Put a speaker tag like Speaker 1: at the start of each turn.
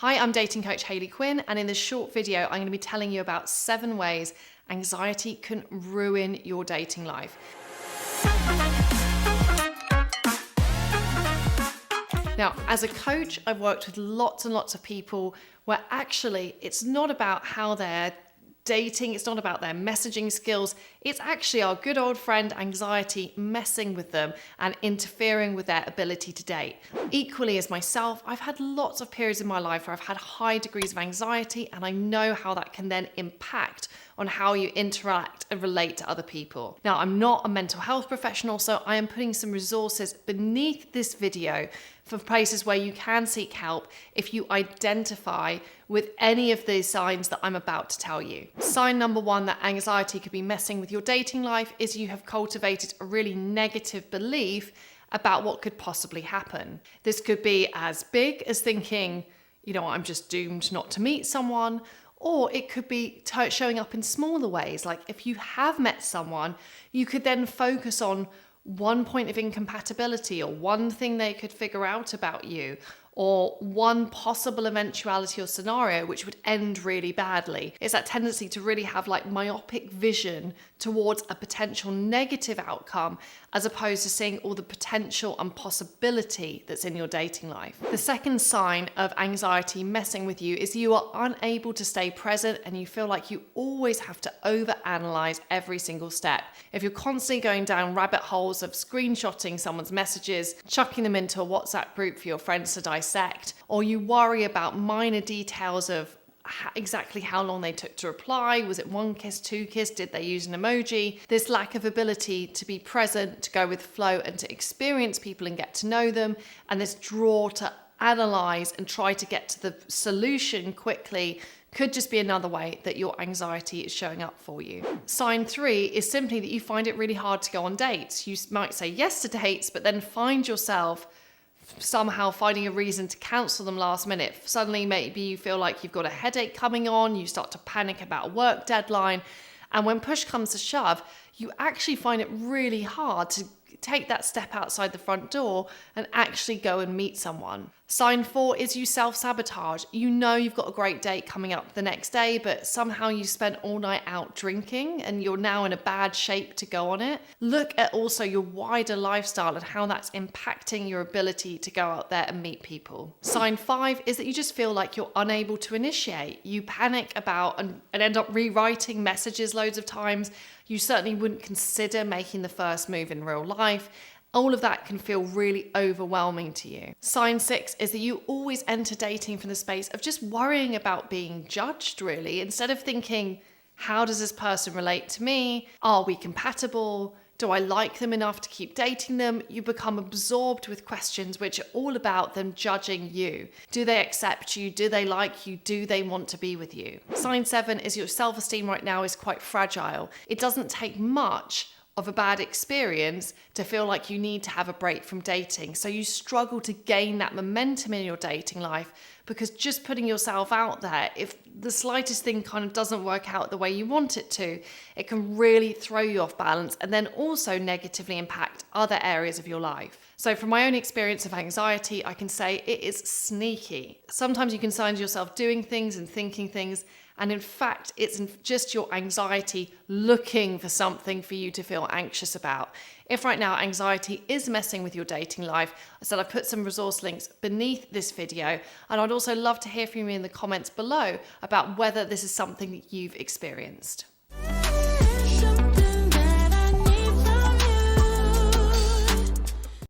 Speaker 1: Hi, I'm dating coach Hayley Quinn, and in this short video, I'm going to be telling you about 7 ways anxiety can ruin your dating life. Now, as a coach, I've worked with lots and lots of people where actually it's not about how they're dating, it's not about their messaging skills, it's actually our good old friend anxiety messing with them and interfering with their ability to date. Equally as myself, I've had lots of periods in my life where I've had high degrees of anxiety, and I know how that can then impact on how you interact and relate to other people. Now, I'm not a mental health professional, so I am putting some resources beneath this video for places where you can seek help if you identify with any of the signs that I'm about to tell you. Sign number 1 that anxiety could be messing with your dating life is you have cultivated a really negative belief about what could possibly happen. This could be as big as thinking, I'm just doomed not to meet someone, or it could be showing up in smaller ways. Like if you have met someone, you could then focus on one point of incompatibility or one thing they could figure out about you, or one possible eventuality or scenario which would end really badly. It's that tendency to really have like myopic vision towards a potential negative outcome as opposed to seeing all the potential and possibility that's in your dating life. The second sign of anxiety messing with you is you are unable to stay present and you feel like you always have to overanalyze every single step. If you're constantly going down rabbit holes of screenshotting someone's messages, chucking them into a WhatsApp group for your friends to dissect, or you worry about minor details of exactly how long they took to reply. Was it 1 kiss, 2 kiss? Did they use an emoji? This lack of ability to be present, to go with flow and to experience people and get to know them, and this draw to analyze and try to get to the solution quickly could just be another way that your anxiety is showing up for you. Sign 3 is simply that you find it really hard to go on dates. You might say yes to dates, but then find yourself somehow finding a reason to cancel them last minute. Suddenly, maybe you feel like you've got a headache coming on, you start to panic about a work deadline, and when push comes to shove, you actually find it really hard to take that step outside the front door and actually go and meet someone. Sign 4 is you self-sabotage. You know you've got a great date coming up the next day, but somehow you spent all night out drinking and you're now in a bad shape to go on it. Look at also your wider lifestyle and how that's impacting your ability to go out there and meet people. Sign 5 is that you just feel like you're unable to initiate. You panic about and end up rewriting messages loads of times. You certainly wouldn't consider making the first move in real life. All of that can feel really overwhelming to you. Sign 6 is that you always enter dating from the space of just worrying about being judged, really, instead of thinking, how does this person relate to me? Are we compatible? Do I like them enough to keep dating them? You become absorbed with questions which are all about them judging you. Do they accept you? Do they like you? Do they want to be with you? Sign 7 is your self-esteem right now is quite fragile. It doesn't take much of a bad experience to feel like you need to have a break from dating. So you struggle to gain that momentum in your dating life because just putting yourself out there, if the slightest thing kind of doesn't work out the way you want it to, it can really throw you off balance and then also negatively impact other areas of your life. So from my own experience of anxiety, I can say it is sneaky. Sometimes you can find yourself doing things and thinking things, and in fact, it's just your anxiety looking for something for you to feel anxious about. If right now anxiety is messing with your dating life, I said I've put some resource links beneath this video, and I'd also love to hear from you in the comments below about whether this is something that you've experienced.